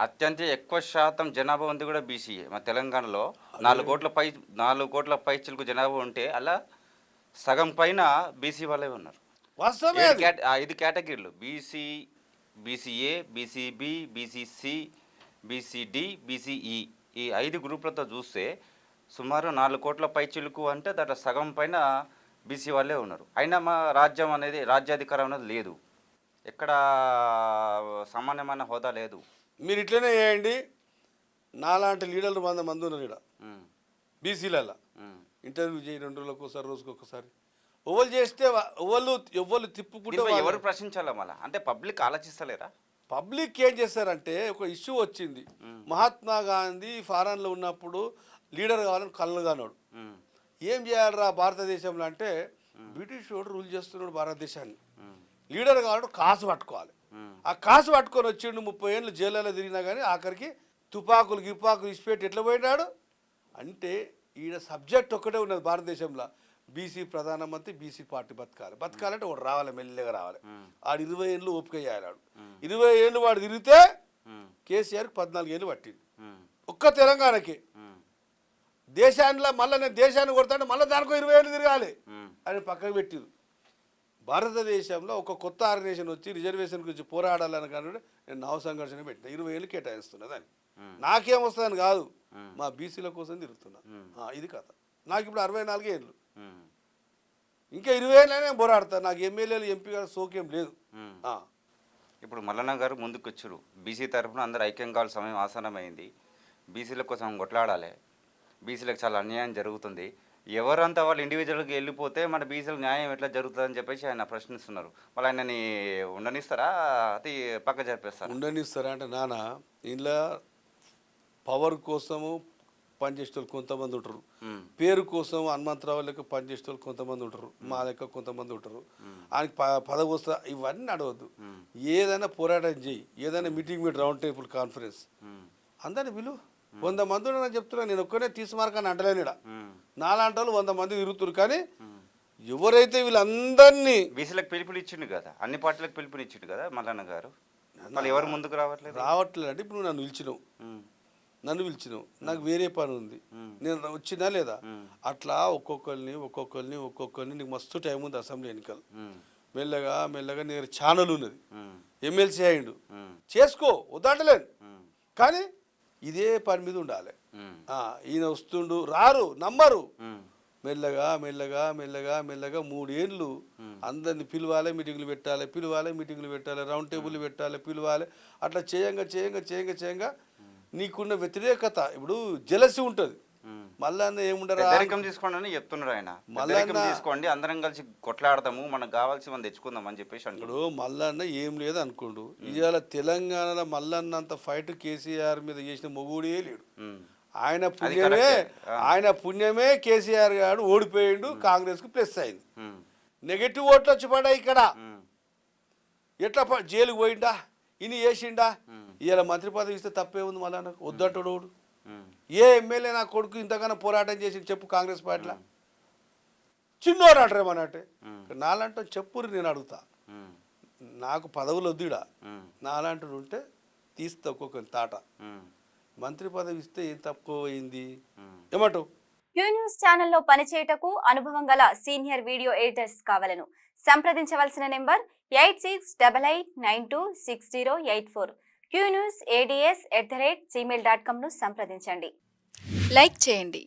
అత్యంత ఎక్కువ శాతం జనాభా ఉంది కూడా బీసీఏ. మన తెలంగాణలో 4 కోట్ల పైచిలకు జనాభా ఉంటే అలా సగం పైన బీసీ వాళ్ళే ఉన్నారు. వాస్తవమే అది. 5 కేటగిరీలు: BC, BCA, BCB, BCC, BCD, BCE. ఈ 5 గ్రూపులతో చూస్తే సుమారు 4 కోట్ల పైచిలకు అంటే దాంట్లో సగం పైన బీసీ వాళ్ళే ఉన్నారు. అయినా మా రాజ్యం అనేది రాజ్యాధికారం అనేది లేదు. ఎక్కడ సామాన్యమైన హోదా లేదు. మీరు ఇట్లనే చేయండి. నాలాంటి లీడర్లు 100 మంది ఉన్నారు ఇక్కడ ఉమ్, బీసీలలో. ఉమ్. ఇంటర్వ్యూ చేయి 2 రోజులకు ఒకసారి, రోజుకి ఒకసారి. ఎవరు చేస్తే ఎవరు తిప్పుకుంటే దీనిపై ఎవరు ప్రశ్నించాలా మళ్ళా? అంటే పబ్లిక్ ఆలోచిస్తలేరా? పబ్లిక్ ఏం చేస్తారంటే, ఒక ఇష్యూ వచ్చింది. మహాత్మా గాంధీ ఫారెన్లో ఉన్నప్పుడు లీడర్ కావాలని కళ్ళు కానాడు. ఉమ్, ఏం చేయాలరా భారతదేశంలో అంటే, బ్రిటిష్ వాడు రూల్ చేస్తున్నాడు భారతదేశాన్ని. ఉమ్, లీడర్ కావాలంటే కాసు పట్టుకోవాలి. ఉమ్, ఆ కాసు పట్టుకొని వచ్చిండు. 30 ఏళ్ళు జైల్లో తిరిగినా కానీ ఆఖరికి తుపాకులు ఇసిపెట్టి ఎట్లా పోయినాడు అంటే, ఈడ సబ్జెక్ట్ ఒక్కటే ఉన్నది భారతదేశంలో. బీసీ ప్రధానమంత్రి, బీసీ పార్టీ బతకాలంటే వాడు రావాలి, మెల్లగా రావాలి. ఆడు 20 ఏళ్ళు ఓపిక చేయాలి. 20 ఏళ్ళు వాడు తిరిగితే కేసీఆర్కి 14 ఏళ్ళు పట్టింది. ఒక్క తెలంగాణకి. దేశానిలో మళ్ళీ నేను దేశాన్ని కొడతాను, మళ్ళీ దానికో 20 ఏళ్ళు తిరగాలి అని పక్కకు పెట్టిరు. భారతదేశంలో ఒక కొత్త ఆర్గనైజేషన్ వచ్చి రిజర్వేషన్ గురించి పోరాడాలని కానీ నేను నవ సంఘర్షణ పెట్టిన 20 ఏళ్ళు కేటాయిస్తున్నది అని. నాకేం వస్తుందని కాదు, మా బీసీల కోసం తిరుగుతున్నా. ఇది కథ. నాకు ఇప్పుడు 64 ఏళ్ళు. ఇంకా 20 ఏళ్ళైనా నేను పోరాడతాను. నాకు ఎమ్మెల్యేలు ఎంపీ గారు సోకేం లేదు. ఇప్పుడు మల్లన్న గారు ముందుకు వచ్చారు. బీసీ తరఫున అందరూ ఐక్యం కావాల్సిన సమయం ఆసనమైంది. బీసీల కోసం కొట్లాడాలి. బీసీలకు చాలా అన్యాయం జరుగుతుంది. ఎవరంతా వాళ్ళు ఇండివిజువల్గా వెళ్ళిపోతే మన బీసీలకు న్యాయం ఎట్లా జరుగుతుందని చెప్పేసి ఆయన ప్రశ్నిస్తున్నారు. మళ్ళీ ఆయనని ఉండనిస్తారా, అది పక్క జరిపేస్తారా? ఉండనిస్తారా అంటే, నాన్న ఇంట్లో పవర్ కోసము పనిచేసే వాళ్ళు కొంతమంది ఉంటారు, పేరు కోసం హనుమంతరావు లెక్క పనిచేసే వాళ్ళు కొంతమంది ఉంటారు, మా లెక్క కొంతమంది ఉంటారు. ఆయనకి పదవి వస్తా ఇవన్నీ అడవద్దు. ఏదైనా పోరాటం చేయి, ఏదైనా మీటింగ్ రౌండ్ టేబుల్ కాన్ఫరెన్స్ అందరిని పిలువు. 100 మంది ఉన్నారని చెప్తున్నా. నేను ఒక్కనే తీసుమార్కని అంటలేను. ఇక్కడ నాలాంటి వాళ్ళు 100 మంది తిరుగుతున్నారు. కానీ ఎవరైతే వీళ్ళందరినీ బీసీలకు పిలుపునిచ్చిండు కదా, అన్ని పార్టీలకు పిలుపునిచ్చిండు కదా మల్లన్న గారు, మళ్ళీ ఎవరు ముందుకు రావట్లేదు అంటే, ఇప్పుడు నువ్వు నన్ను పిలిచినావు, నాకు వేరే పని ఉంది, నేను వచ్చినా లేదా? అట్లా ఒక్కొక్కరిని నీకు మస్తు టైం ఉంది. అసెంబ్లీ ఎన్నికలు మెల్లగా నేను ఛానల్ ఉన్నది, ఎమ్మెల్సీ అయ్యిండు, చేసుకో, వద్దంటలేను. కానీ ఇదే పని మీద ఉండాలి. ఈయన వస్తుండు, రారు, నమ్మరు. మెల్లగా 3 ఏళ్ళు అందరిని పిలవాలి, మీటింగ్లు పెట్టాలి, రౌండ్ టేబుల్ పిలవాలి. అట్లా చేయంగా నీకున్న వ్యతిరేకత, ఇప్పుడు జెలసీ ఉంటుంది. మల్లన్న ఏముండరా తీసుకోండి అని చెప్తున్నారు ఆయన. మల్లన్న తీసుకోండి, అందరం కలిసి కొట్లాడతాము, మనకు కావాల్సి మనం తెచ్చుకుందాం అని చెప్పేసి అంటాడు. మల్లన్న ఏం లేదు అనుకోండు. ఇవాళ తెలంగాణలో మల్లన్న అంత ఫైట్ కేసీఆర్ మీద చేసిన మొగుడే లేడు. ఆయన పుణ్యమే కేసీఆర్ గారు ఓడిపోయిండు, కాంగ్రెస్ కు ప్లస్ అయింది. నెగటివ్ ఓట్లు వచ్చి పడ్డాయి ఇక్కడ. ఎట్లా జైలుకు పోయిండా, ఇని చేసిండా? ఇవాళ మంత్రి పదవి ఇస్తే తప్పే ఉంది. మళ్ళా నాకు వద్దంటాడు. ఏ ఎమ్మెల్యే నా కొడుకు ఇంతకన్నా పోరాటం చేసి చెప్పు కాంగ్రెస్ పార్టీలో? చిన్నోడు అంటారేమన్నట్టే. నాలంటూ చెప్పురు, నేను అడుగుతా. నాకు పదవులు వద్దుడా, నాలాంటి ఉంటే తీస్తా ఒక్కొక్క తాట. మంత్రి పదవి ఇస్తే ఏం తక్కువ అయింది ఏమంటావు? క్యూ న్యూస్ ఛానల్లో పనిచేయటకు అనుభవం గల సీనియర్ వీడియో ఎడిటర్స్ కావాలను సంప్రదించవలసిన నెంబర్ 8688926084. qnewsads@gmail.com ను సంప్రదించండి. లైక్ చేయండి.